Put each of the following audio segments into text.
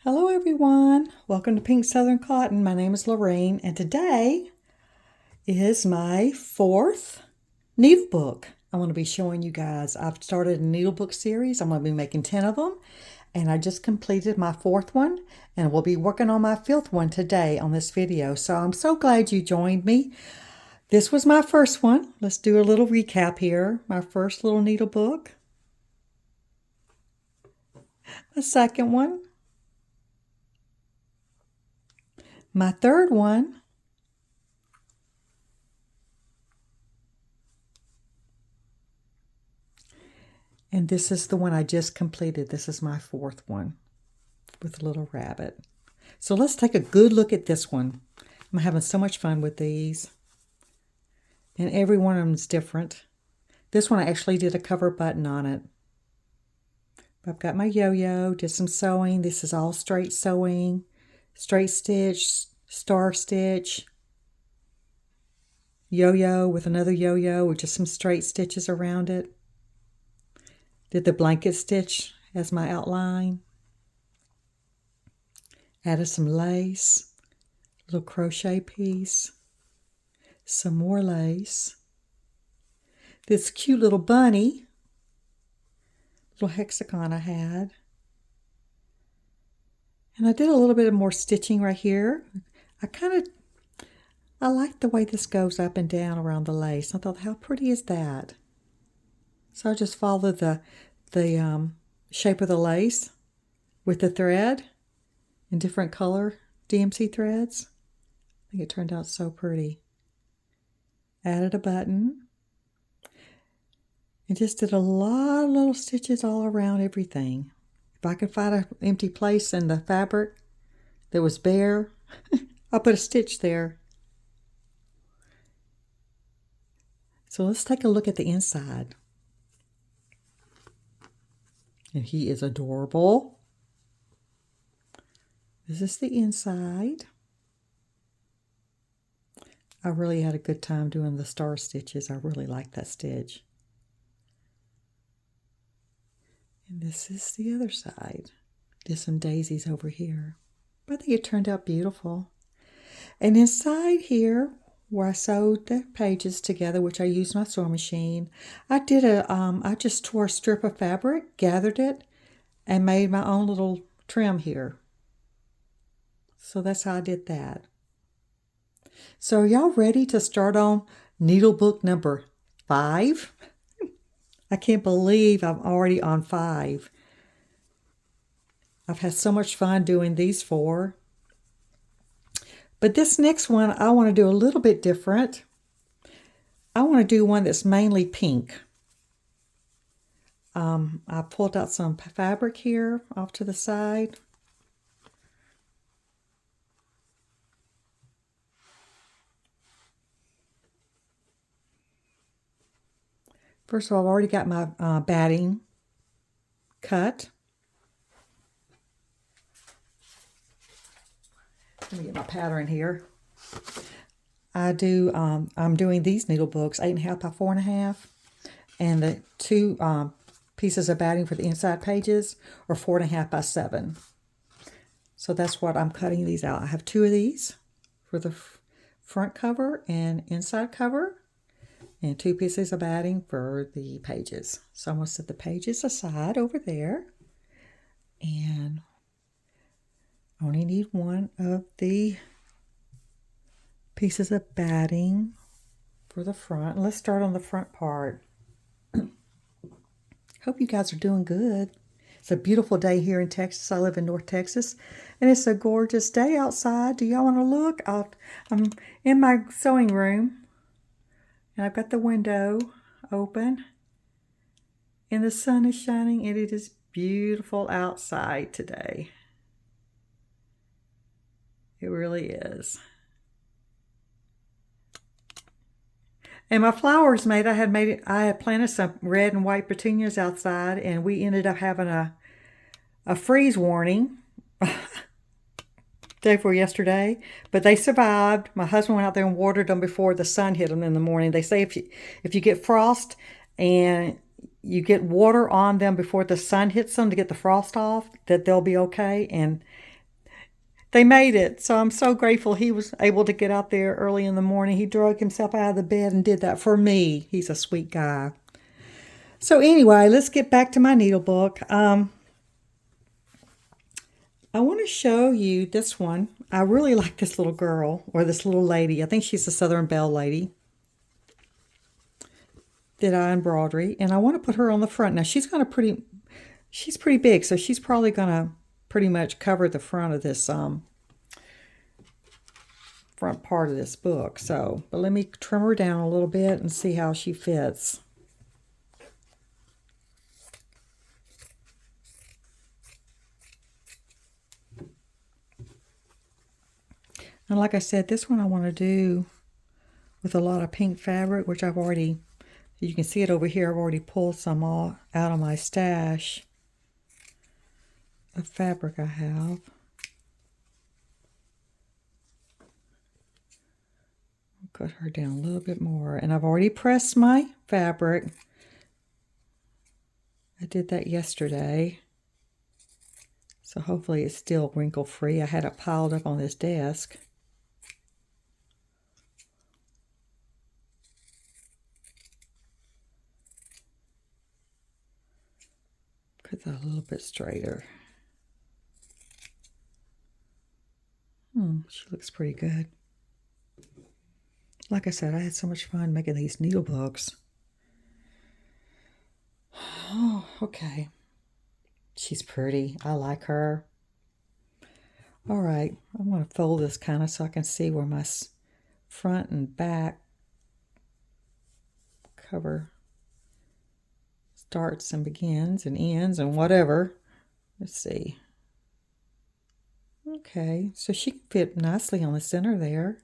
Hello everyone, welcome to Pink Southern Cotton. My name is Lorraine and today is my fourth needlebook. I'm going to be showing you guys. I've started a needlebook series. I'm going to be making 10 of them and I just completed my fourth one and we'll be working on my fifth one today on this video. So I'm so glad you joined me. This was my first one. Let's do a little recap here. My first little needlebook. The second one. My third one, and this is the one I just completed. This is my fourth one with a little rabbit. So let's take a good look at this one. I'm having so much fun with these, and every one of them is different. This one I actually did a cover button on it. I've got my yo-yo, did some sewing. This is all straight sewing. Straight stitch, star stitch, yo-yo with another yo-yo with just some straight stitches around it. Did the blanket stitch as my outline. Added some lace, little crochet piece, some more lace. This cute little bunny, little hexagon I had. And I did a little bit of more stitching right here. I like the way this goes up and down around the lace. I thought, how pretty is that? So I just followed the shape of the lace with the thread in different color DMC threads. I think it turned out so pretty. Added a button. And just did a lot of little stitches all around everything. If I could find an empty place in the fabric that was bare, I'll put a stitch there. So let's take a look at the inside. And he is adorable. This is the inside. I really had a good time doing the star stitches. I really like that stitch. And this is the other side. Did some daisies over here. But I think it turned out beautiful. And inside here, where I sewed the pages together, which I used my sewing machine, I just tore a strip of fabric, gathered it, and made my own little trim here. So that's how I did that. So are y'all ready to start on needlebook number 5? I can't believe I'm already on 5. I've had so much fun doing these 4. But this next one, I want to do a little bit different. I want to do one that's mainly pink. I pulled out some fabric here off to the side. First of all, I've already got my batting cut. Let me get my pattern here. I'm doing these needle books 8.5 by 4.5, and the 2 pieces of batting for the inside pages are 4.5 by 7. So that's what I'm cutting these out. I have 2 of these for the front cover and inside cover, and 2 pieces of batting for the pages. So I'm going to set the pages aside over there. And I only need 1 of the pieces of batting for the front. Let's start on the front part. Hope you guys are doing good. It's a beautiful day here in Texas. I live in North Texas, and it's a gorgeous day outside. Do y'all want to look? I'm in my sewing room. And I've got the window open and the sun is shining and it is beautiful outside today. It really is. And my flowers I had planted some red and white petunias outside, and we ended up having a freeze warning day before yesterday, but they survived. My husband went out there and watered them before the sun hit them in the morning. They say if you get frost and you get water on them before the sun hits them to get the frost off, that they'll be okay. And They made it. So I'm so grateful he was able to get out there early in the morning. He drug himself out of the bed and did that for me. He's a sweet guy. So anyway, let's get back to my needlebook. I want to show you this one. I really like this little girl, or this little lady. I think she's a Southern Belle lady that I embroidery, and I want to put her on the front. Now she's pretty big, so she's probably gonna pretty much cover the front of this front part of this book. So, but let me trim her down a little bit and see how she fits. And like I said, this one I want to do with a lot of pink fabric, which I've already, you can see it over here, I've already pulled some all out of my stash of fabric I have. I'll cut her down a little bit more. And I've already pressed my fabric. I did that yesterday. So hopefully it's still wrinkle free. I had it piled up on this desk. Cut that a little bit straighter. She looks pretty good. Like I said, I had so much fun making these needle books. Oh, okay. She's pretty. I like her. All right, I'm going to fold this kind of so I can see where my front and back cover starts and begins and ends and whatever. Let's see. Okay, so she can fit nicely on the center there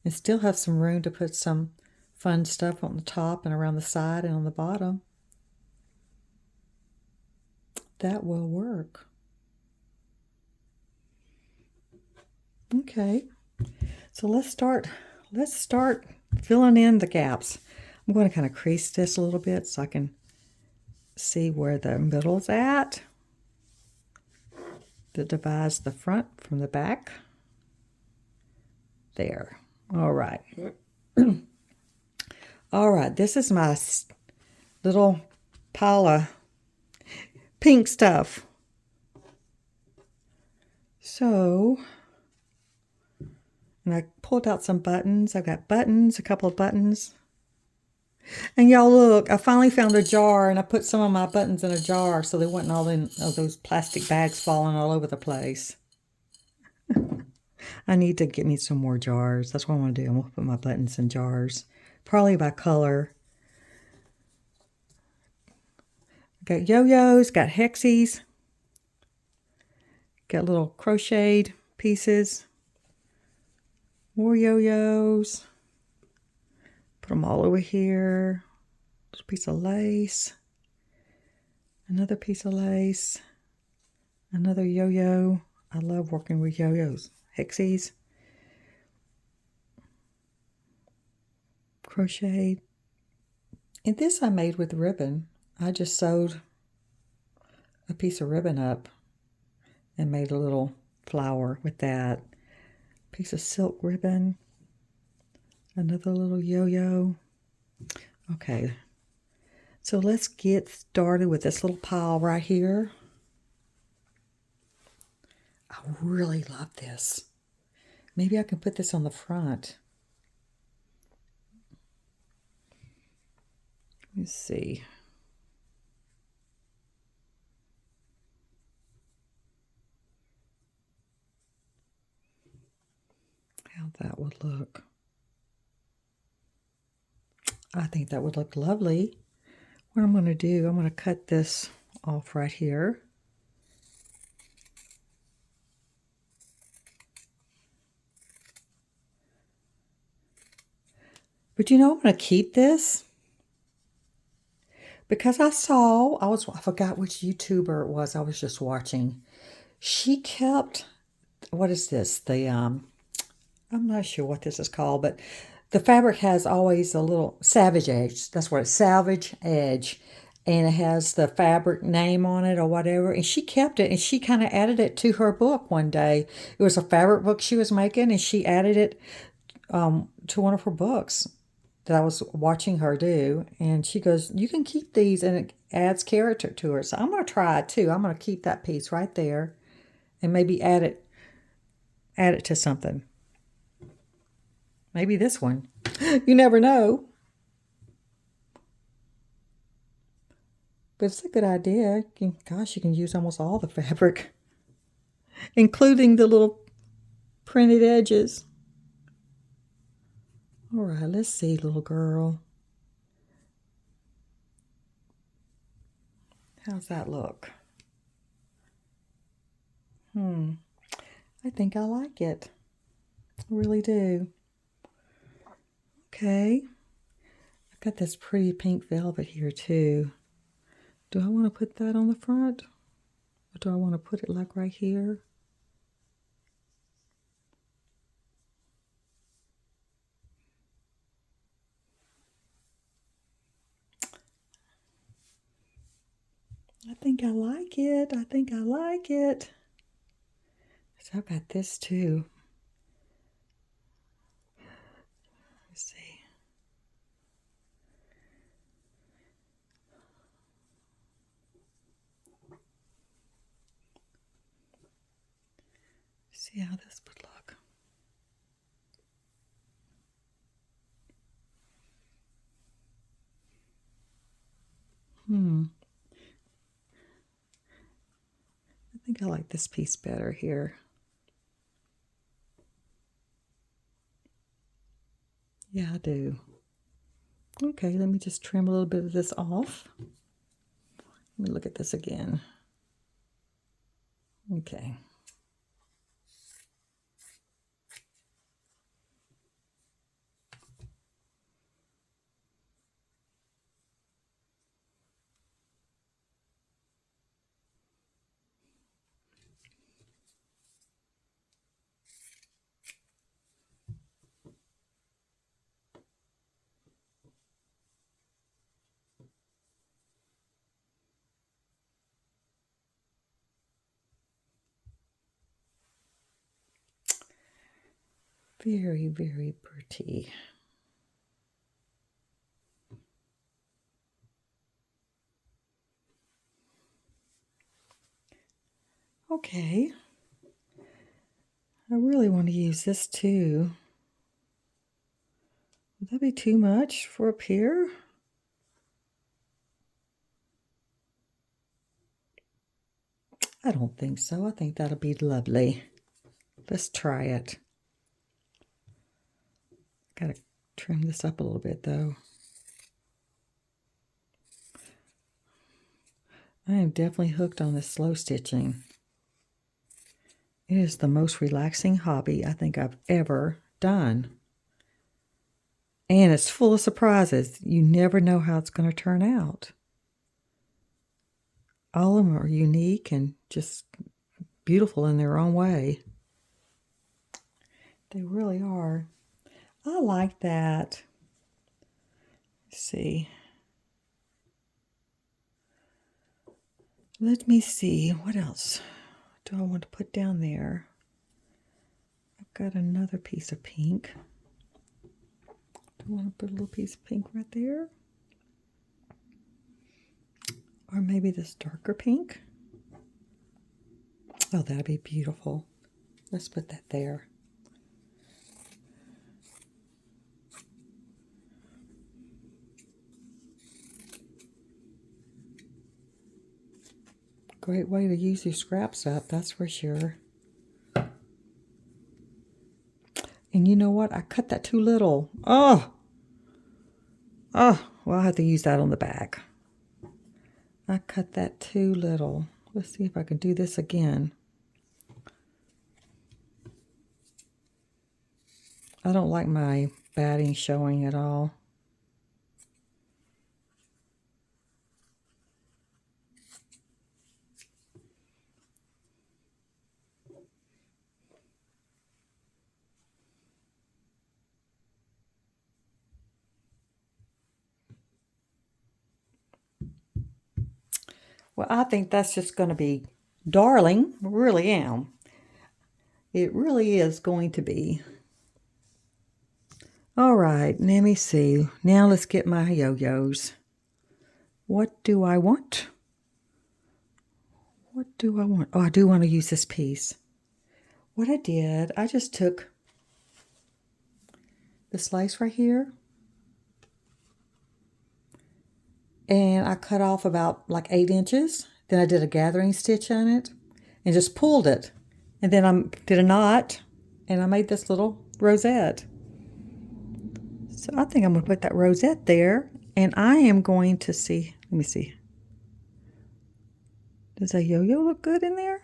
and still have some room to put some fun stuff on the top and around the side and on the bottom. That will work. Okay, so let's start filling in the gaps. I'm going to kind of crease this a little bit so I can see where the middle's at. That divides the front from the back. There. All right. All right, this is my little pile of pink stuff. So, and I pulled out some buttons. I've got buttons, a couple of buttons. And y'all look, I finally found a jar and I put some of my buttons in a jar so they weren't all in those plastic bags falling all over the place. I need to get me some more jars. That's what I'm going to do. I'm going to put my buttons in jars. Probably by color. Got yo-yos, got hexies. Got little crocheted pieces. More yo-yos. Put them all over here. Little piece of lace. Another piece of lace. Another yo-yo. I love working with yo-yos. Hexies. Crocheted. And this I made with ribbon. I just sewed a piece of ribbon up and made a little flower with that. Piece of silk ribbon. Another little yo-yo. Okay, so let's get started with this little pile right here. I really love this. Maybe I can put this on the front. Let me see. How that would look. I think that would look lovely. What I'm going to do, I'm going to cut this off right here. But you know, I'm going to keep this because I forgot which YouTuber it was I was just watching. She kept, what is this? I'm not sure what this is called, but the fabric has always a little salvage edge. That's what it's, salvage edge. and it has the fabric name on it or whatever. And she kept it, and she kind of added it to her book one day. It was a fabric book she was making, and she added it to one of her books that I was watching her do. And she goes, "You can keep these," and it adds character to her. So I'm going to try it too. I'm going to keep that piece right there and maybe add it to something. Maybe this one. You never know. But it's a good idea. Gosh, you can use almost all the fabric, including the little printed edges. All right, let's see, little girl. How's that look? I think I like it. I really do. Okay. I've got this pretty pink velvet here too. Do I want to put that on the front? Or do I want to put it like right here? I think I like it. I think I like it. So I've got this too. Let's see. See how this would look. I think I like this piece better here. Yeah, I do. Okay, let me just trim a little bit of this off. Let me look at this again. Okay. Very, very pretty. Okay. I really want to use this too. Would that be too much for up here? I don't think so. I think that'll be lovely. Let's try it. Gotta trim this up a little bit though. I am definitely hooked on this slow stitching. It is the most relaxing hobby I think I've ever done. And it's full of surprises. You never know how it's going to turn out. All of them are unique and just beautiful in their own way. They really are. I like that. Let's see. Let me see. What else do I want to put down there? I've got another piece of pink. Do I want to put a little piece of pink right there? Or maybe this darker pink? Oh, that'd be beautiful. Let's put that there. Great way to use your scraps up, that's for sure. And you know what? I cut that too little. Oh, well, I'll have to use that on the back. I cut that too little. Let's see if I can do this again. I don't like my batting showing at all. Well, I think that's just going to be darling. I really am. It really is going to be. All right, let me see. Now let's get my yo-yos. What do I want? What do I want? Oh, I do want to use this piece. What I did, I just took this lace right here and I cut off about like 8 inches. Then I did a gathering stitch on it and just pulled it. And then I did a knot and I made this little rosette. So I think I'm going to put that rosette there and I am going to see, let me see. Does a yo-yo look good in there?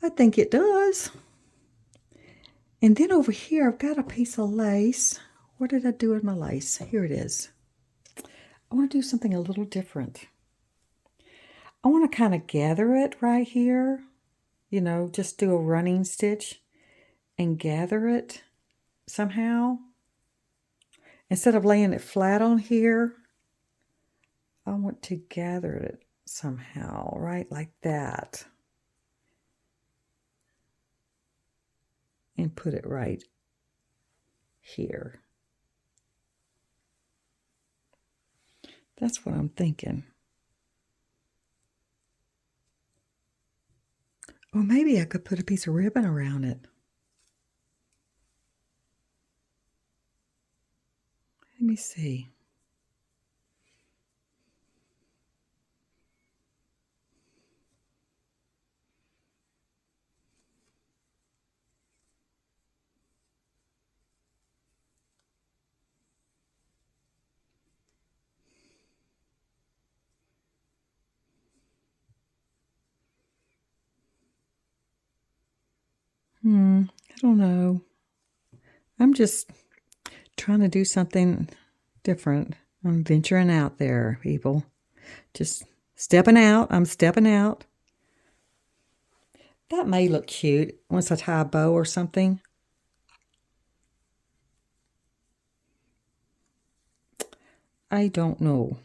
I think it does. And then over here, I've got a piece of lace. What did I do with my lace? Here it is. I want to do something a little different. I want to kind of gather it right here. You know, just do a running stitch and gather it somehow. Instead of laying it flat on here, I want to gather it somehow, right like that. And put it right here. That's what I'm thinking. Or maybe I could put a piece of ribbon around it. Let me see. I don't know. I'm just trying to do something different. I'm venturing out there, people. Just stepping out. I'm stepping out. That may look cute once I tie a bow or something. I don't know.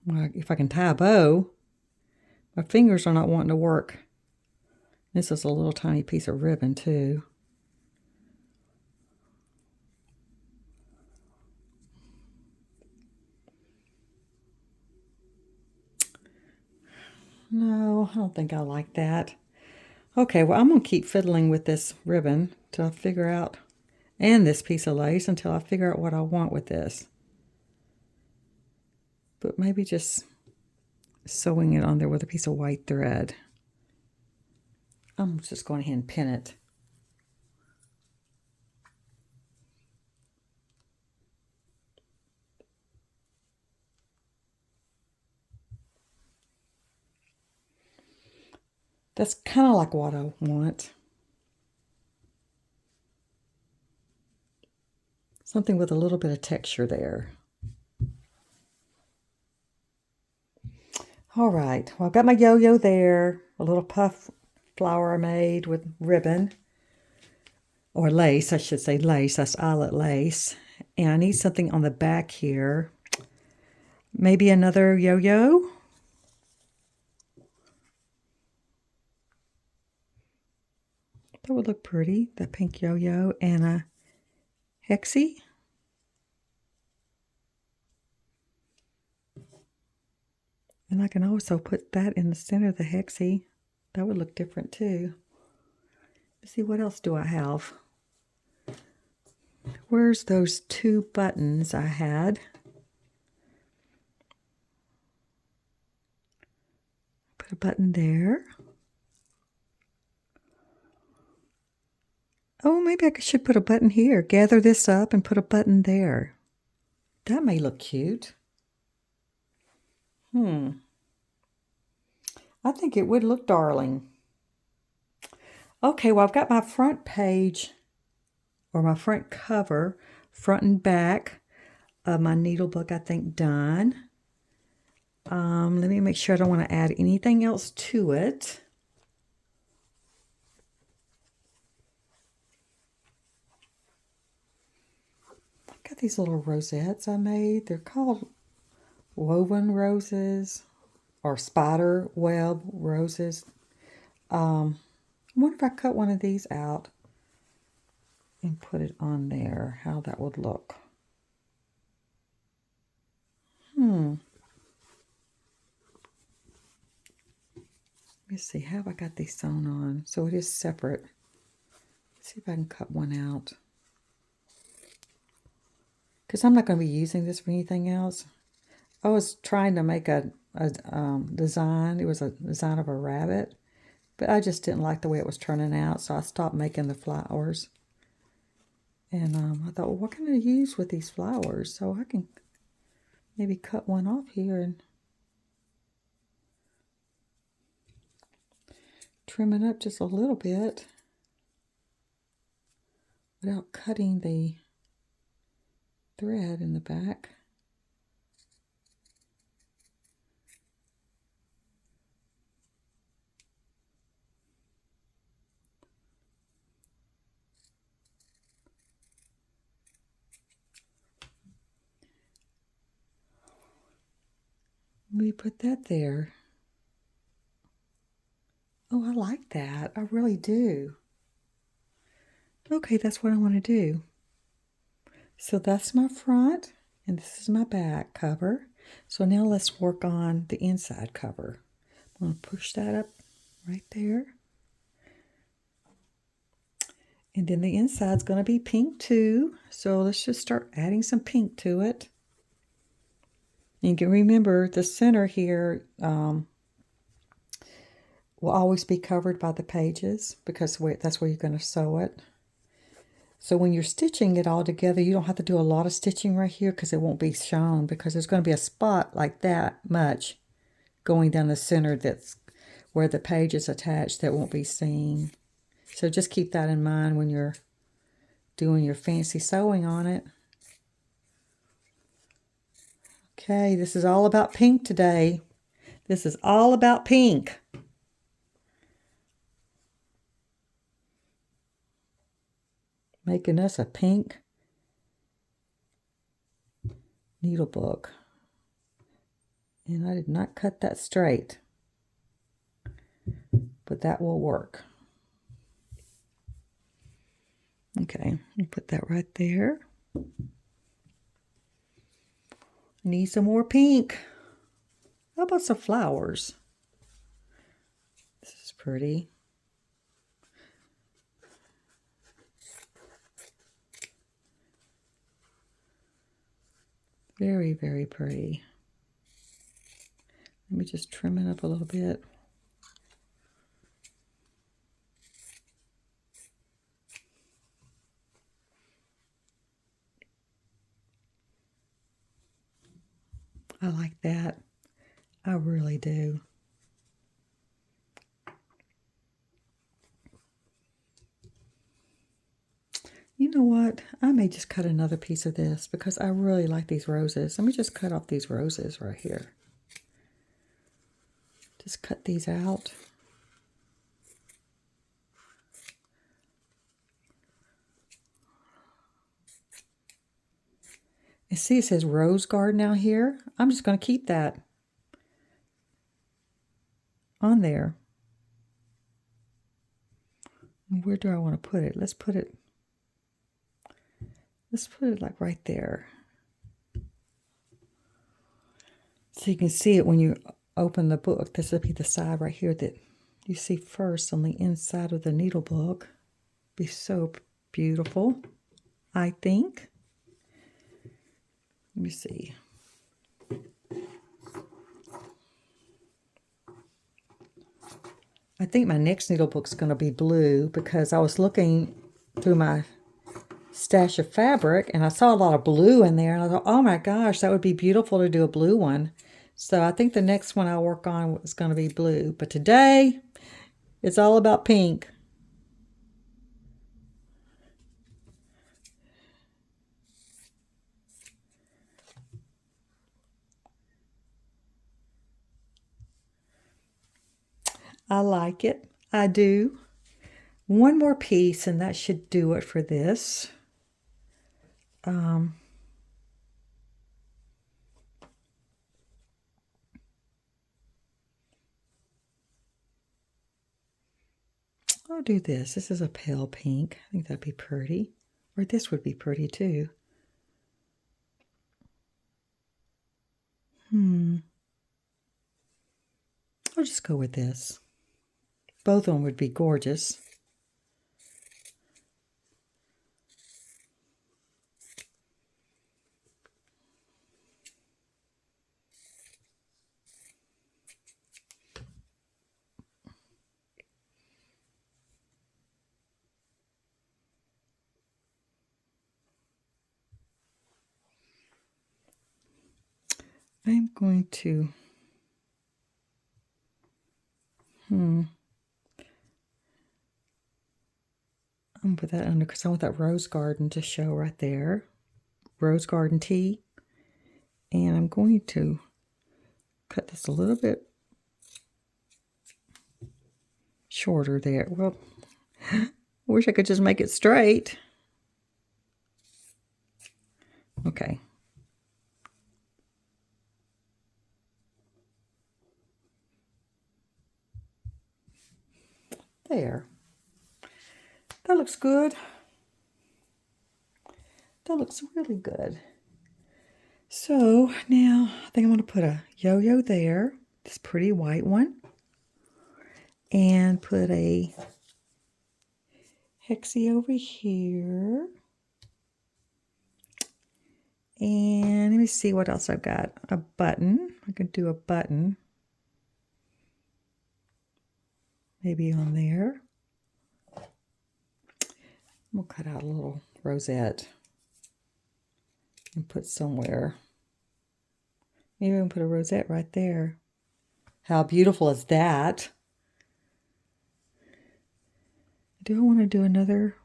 Well, if I can tie a bow, my fingers are not wanting to work. This is a little tiny piece of ribbon too. No, I don't think I like that. Okay, well, I'm going to keep fiddling with this ribbon till I figure out, and this piece of lace until I figure out what I want with this. But maybe just sewing it on there with a piece of white thread. I'm just going ahead and pin it. That's kind of like what I want. Something with a little bit of texture there. All right, well, I've got my yo-yo there, a little puff flower I made with ribbon, or lace, I should say lace, that's eyelet lace. And I need something on the back here. Maybe another yo-yo. That would look pretty, that pink yo-yo, and a hexie. And I can also put that in the center of the hexie. That would look different too. Let's see, what else do I have? Where's those 2 buttons I had? Put a button there. Oh, maybe I should put a button here. Gather this up and put a button there. That may look cute. I think it would look darling. Okay, well, I've got my front page, or my front cover, front and back of my Needlebook, I think, done. Let me make sure I don't want to add anything else to it. these little rosettes I made. They're called woven roses or spider web roses. I wonder if I cut one of these out and put it on there, how that would look. Let me see, how have I got these sewn on? So it is separate. Let's see if I can cut one out. Because I'm not going to be using this for anything else. I was trying to make a design. It was a design of a rabbit. But I just didn't like the way it was turning out. So I stopped making the flowers. And I thought, well, what can I use with these flowers? So I can maybe cut one off here and trim it up just a little bit without cutting the thread in the back. We put that there. Oh, I like that. I really do. Okay, that's what I want to do. So that's my front, and this is my back cover. So now let's work on the inside cover. I'm going to push that up right there. And then the inside's going to be pink too. So let's just start adding some pink to it. You can remember the center here will always be covered by the pages because that's where you're going to sew it. So when you're stitching it all together, you don't have to do a lot of stitching right here because it won't be shown, because there's going to be a spot like that much going down the center that's where the page is attached that won't be seen. So just keep that in mind when you're doing your fancy sewing on it. Okay, this is all about pink today. This is all about pink. Making us a pink needle book. And I did not cut that straight, but that will work. Okay, I'll put that right there. Need some more pink. How about some flowers? This is pretty. Very, very pretty. Let me just trim it up a little bit. I like that. I really do. You know what? I may just cut another piece of this because I really like these roses. Let me just cut off these roses right here. Just cut these out. And see, it says Rose Garden out here. I'm just going to keep that on there. And where do I want to put it? Let's put it like right there. So you can see it when you open the book. This will be the side right here that you see first on the inside of the needle book. Be so beautiful, I think. Let me see. I think my next needle book's going to be blue because I was looking through my stash of fabric and I saw a lot of blue in there, and I thought, oh my gosh, that would be beautiful to do a blue one. So I think the next one I'll work on is going to be blue. But today, it's all about pink. I like it. I do. One more piece and that should do it for this. I'll do this. This is a pale pink. I think that'd be pretty. Or this would be pretty too. I'll just go with this. Both of them would be gorgeous. I'm going to I'm gonna put that under because I want that rose garden to show right there. Rose garden tea. And I'm going to cut this a little bit shorter there. Well, I wish I could just make it straight. Okay. There. That looks good. That looks really good. So now I think I'm going to put a yo-yo there, this pretty white one, and put a hexie over here. And let me see what else I've got. A button. I could do a button. Maybe on there. We'll cut out a little rosette and put somewhere. Maybe we can put a rosette right there. How beautiful is that? Do I want to do another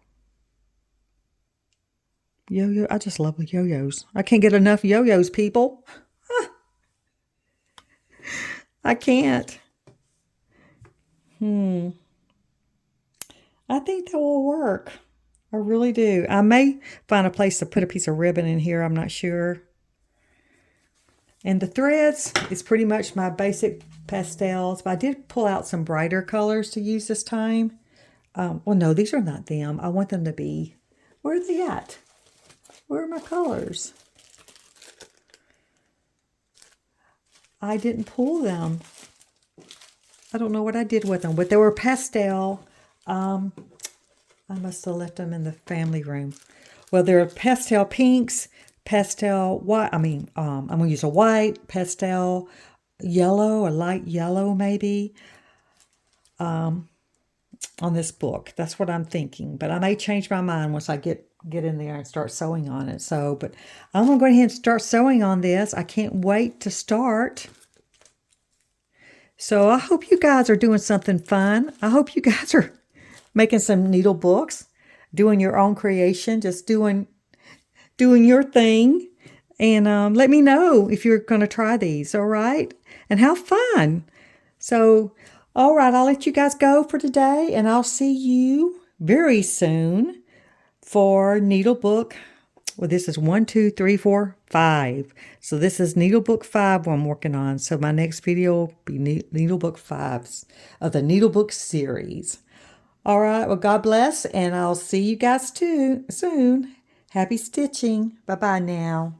yo-yo? I just love yo-yos. I can't get enough yo-yos, people. I can't. I think that will work. I really do. I may find a place to put a piece of ribbon in here. I'm not sure. And the threads is pretty much my basic pastels. But I did pull out some brighter colors to use this time. Well, no, these are not them. I want them to be... Where are they at? Where are my colors? I didn't pull them. I don't know what I did with them, but they were pastel. I must have left them in the family room. Well, they're pastel pinks, pastel white. I'm going to use a white, pastel, yellow, a light yellow maybe, on this book. That's what I'm thinking. But I may change my mind once I get in there and start sewing on it. So, but I'm going to go ahead and start sewing on this. I can't wait to start. So I hope you guys are doing something fun. I hope you guys are making some needle books, doing your own creation, just doing your thing. And let me know if you're going to try these, all right? And have fun. So, all right, I'll let you guys go for today, and I'll see you very soon for Needlebook. Well, this is 1, 2, 3, 4, 5. So this is Needlebook 5 I'm working on. So my next video will be Needlebook 5 of the Needlebook series. All right, well, God bless, and I'll see you guys too soon. Happy stitching. Bye-bye now.